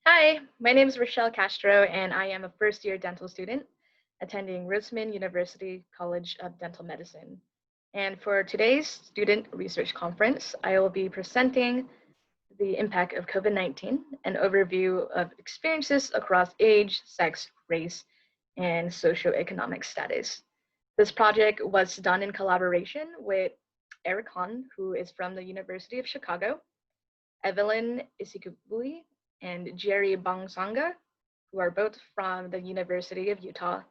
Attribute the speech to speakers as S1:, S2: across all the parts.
S1: Hi, my name is Richelle Castro, and I am a first year dental student attending Roseman University College of Dental Medicine. And for today's student research conference, I will be presenting the impact of COVID-19, an overview of experiences across age, sex, race, and socioeconomic status. This project was done in collaboration with Eric Hahn, who is from the University of Chicago, Evelyn Isikubui and Jerry Bangsanga, who are both from the University of Utah,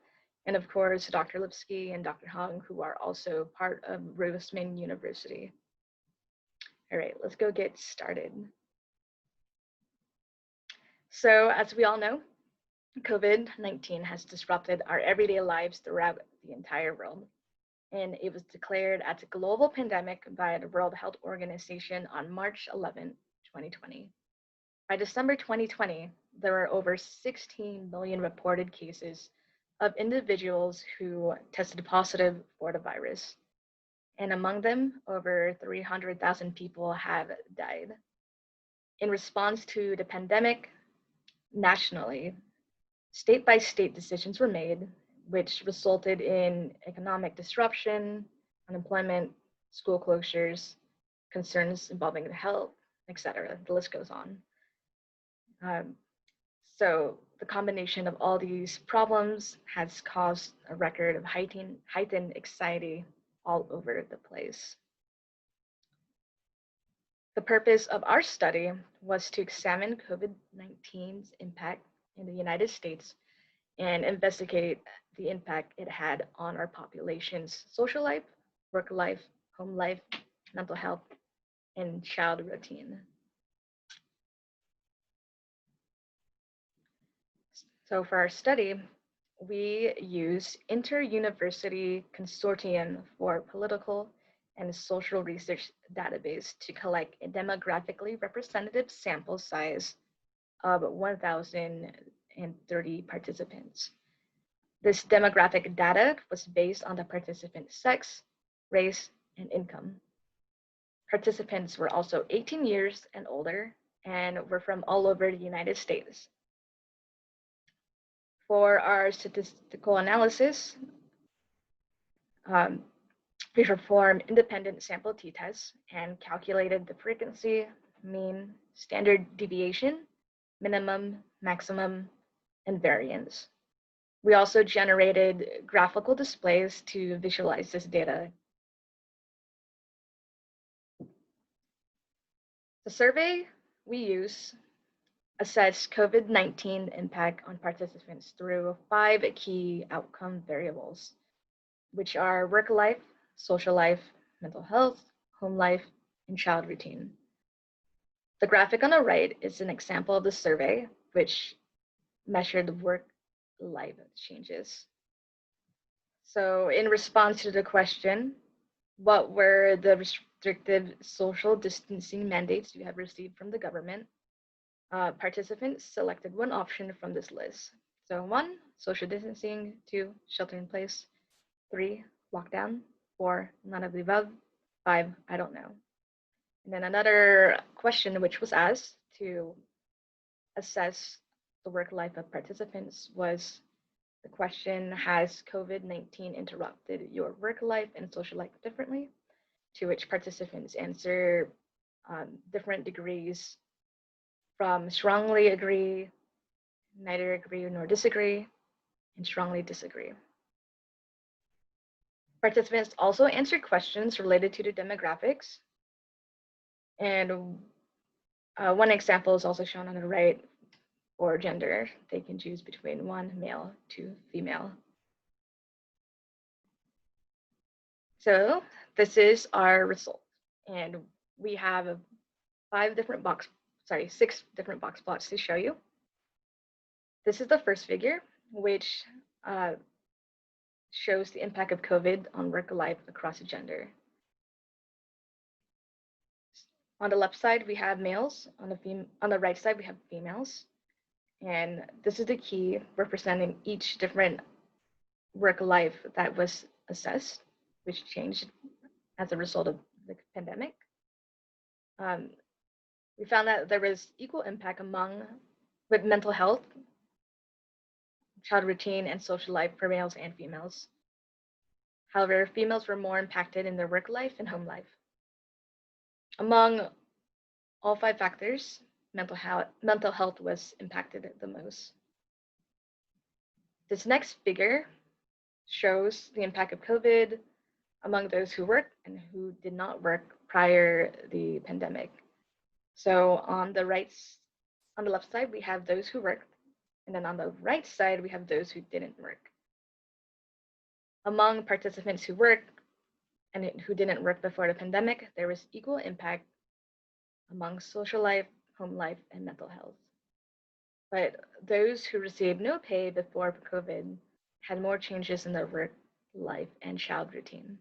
S1: and of course, Dr. Lipsky and Dr. Hung, who are also part of Roseman University. All right, let's go get started. So, as we all know, COVID-19 has disrupted our everyday lives throughout the entire world, and it was declared as a global pandemic by the World Health Organization on March 11, 2020. By December 2020, there were over 16 million reported cases of individuals who tested positive for the virus. And among them, over 300,000 people have died. In response to the pandemic, nationally, state by state decisions were made, which resulted in economic disruption, unemployment, school closures, concerns involving the health, etc. The list goes on. So the combination of all these problems has caused a record of heightened anxiety all over the place. The purpose of our study was to examine COVID-19's impact in the United States and investigate the impact it had on our population's social life, work life, home life, mental health, and child routine. So for our study, we use Inter-University Consortium for Political and Social Research database to collect a demographically representative sample size of 1,030 participants. This demographic data was based on the participant sex, race, and income. Participants were also 18 years and older and were from all over the United States. For our statistical analysis, we performed independent sample t-tests and calculated the frequency, mean, standard deviation, minimum, maximum, and variance. We also generated graphical displays to visualize this data. The survey we use assess COVID-19 impact on participants through 5 key outcome variables, which are work life, social life, mental health, home life, and child routine. The graphic on the right is an example of the survey, which measured the work-life changes. So in response to the question, what were the restrictive social distancing mandates you have received from the government? Participants selected one option from this list. So 1, social distancing, 2, shelter in place, 3, lockdown, 4, none of the above, 5, I don't know. And then another question which was asked to assess the work life of participants was the question, has COVID-19 interrupted your work life and social life differently? To which participants answer different degrees from strongly agree, neither agree nor disagree, and strongly disagree. Participants also answered questions related to the demographics. And one example is also shown on the right for gender. They can choose between 1 male, 2 female. So this is our result. And we have 6 different box plots to show you. This is the first figure, which shows the impact of COVID on work life across gender. On the left side, we have males. On the right side, we have females. And this is the key representing each different work life that was assessed, which changed as a result of the pandemic. We found that there was equal impact among with mental health, child routine, and social life for males and females. However, females were more impacted in their work life and home life. Among all five factors, mental health was impacted the most. This next figure shows the impact of COVID among those who worked and who did not work prior the pandemic. So on the left side, we have those who worked, and then on the right side, we have those who didn't work. Among participants who worked and who didn't work before the pandemic, there was equal impact among social life, home life, and mental health. But those who received no pay before COVID had more changes in their work life and child routine.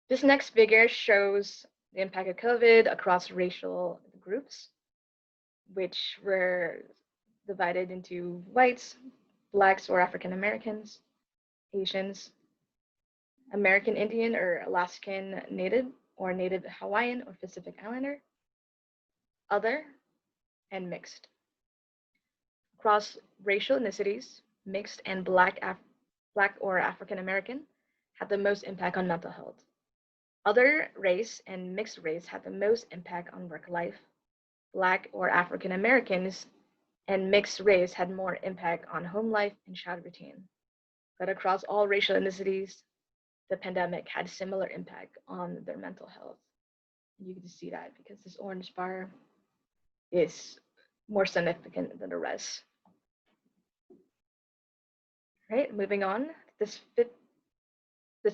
S1: This next figure shows the impact of COVID across racial groups, which were divided into whites, blacks or African Americans, Asians, American Indian or Alaskan Native or Native Hawaiian or Pacific Islander, other, and mixed. Across racial ethnicities, mixed and Black or African American had the most impact on mental health. Other race and mixed race had the most impact on work life. Black or African Americans and mixed race had more impact on home life and child routine. But across all racial ethnicities, the pandemic had similar impact on their mental health. And you can see that because this orange bar is more significant than the rest. Right, moving on. This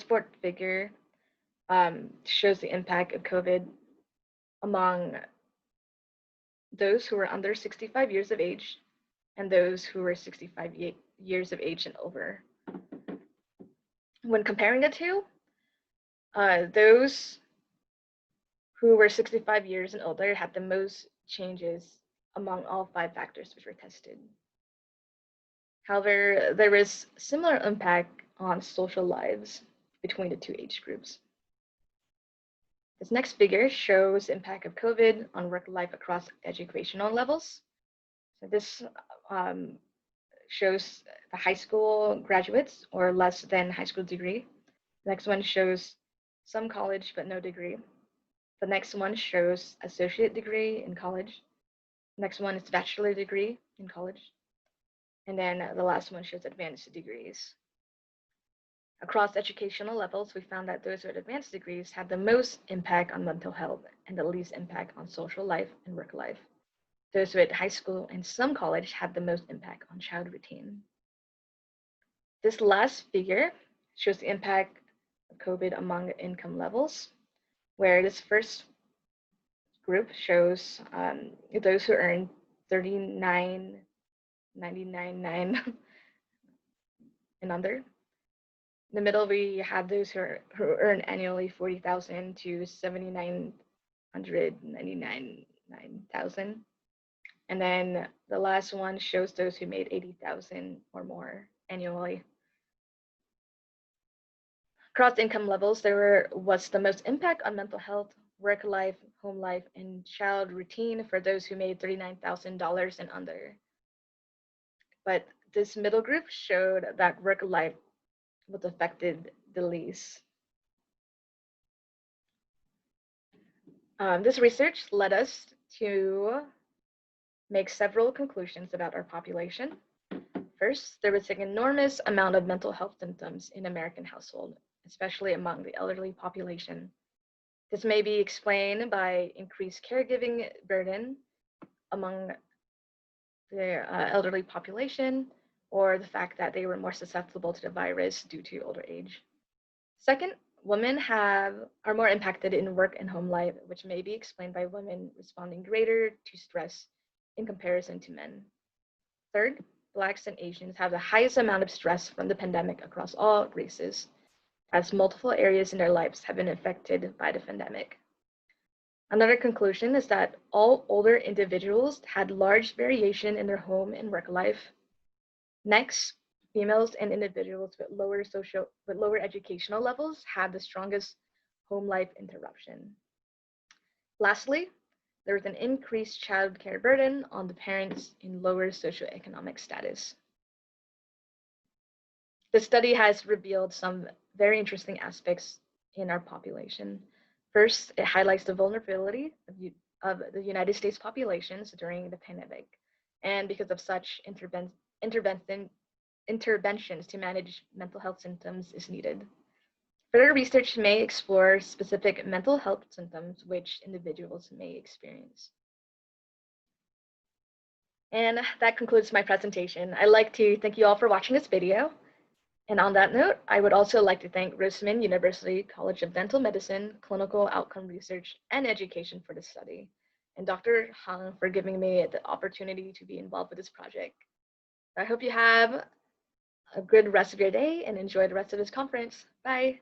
S1: fourth figure shows the impact of COVID among those who were under 65 years of age and those who were 65 years of age and over. When comparing the two, those who were 65 years and older had the most changes among all five factors which were tested. However, there is similar impact on social lives between the two age groups. This next figure shows the impact of COVID on work life across educational levels. So this shows the high school graduates or less than high school degree. The next one shows some college but no degree. The next one shows associate degree in college. The next one is bachelor degree in college. And then the last one shows advanced degrees. Across educational levels, we found that those with advanced degrees had the most impact on mental health and the least impact on social life and work life. Those with high school and some college had the most impact on child routine. This last figure shows the impact of COVID among income levels, where this first group shows those who earn $39,999 and under. In the middle, we have those who earn annually $40,000 to $7,999,000. And then the last one shows those who made $80,000 or more annually. Across income levels, there was the most impact on mental health, work life, home life, and child routine for those who made $39,000 and under. But this middle group showed that work life was affected the least. This research led us to make several conclusions about our population. First, there was an enormous amount of mental health symptoms in American households, especially among the elderly population. This may be explained by increased caregiving burden among the elderly population, or the fact that they were more susceptible to the virus due to older age. Second, women are more impacted in work and home life, which may be explained by women responding greater to stress in comparison to men. Third, Blacks and Asians have the highest amount of stress from the pandemic across all races, as multiple areas in their lives have been affected by the pandemic. Another conclusion is that all older individuals had large variation in their home and work life. Next, females and individuals with lower educational levels had the strongest home life interruption. Lastly, there was an increased child care burden on the parents in lower socioeconomic status. The study has revealed some very interesting aspects in our population. First, it highlights the vulnerability of the United States populations during the pandemic, and because of such, interventions to manage mental health symptoms is needed. Further research may explore specific mental health symptoms which individuals may experience. And that concludes my presentation. I'd like to thank you all for watching this video. And on that note, I would also like to thank Rosamond University College of Dental Medicine, Clinical Outcome Research and Education for this study, and Dr. Hung for giving me the opportunity to be involved with this project. I hope you have a good rest of your day and enjoy the rest of this conference. Bye.